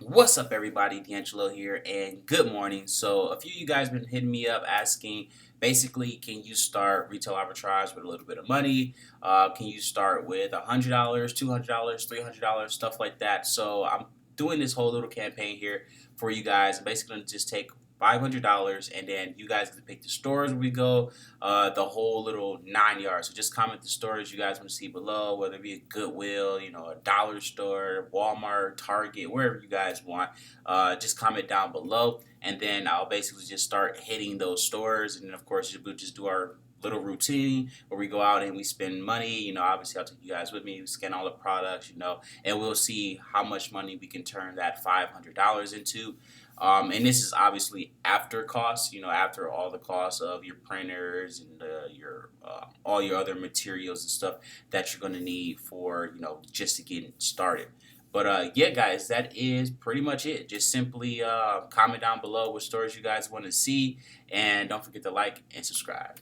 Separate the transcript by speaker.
Speaker 1: What's up, everybody? DeAngelo here, and good morning. So, a few of you guys been hitting me up asking, basically, can you start retail arbitrage with a little bit of money? Can you start with $100, $200, $300, stuff like that? So, I'm doing this whole little campaign here for you guys. I'm basically going to just take $500, and then you guys can pick the stores where we go, the whole little 9 yards. So just comment the stores you guys want to see below, whether it be a Goodwill, a dollar store, Walmart, Target, wherever you guys want. Just comment down below, and then I'll basically just start hitting those stores, and then of course we'll just do our little routine where we go out and we spend money. Obviously I'll take you guys with me, scan all the products, and we'll see how much money we can turn that $500 into. And this is obviously after costs, after all the costs of your printers and your all your other materials and stuff that you're going to need for, just to get started. But yeah, guys, that is pretty much it. Just simply comment down below what stores you guys want to see, and don't forget to like and subscribe.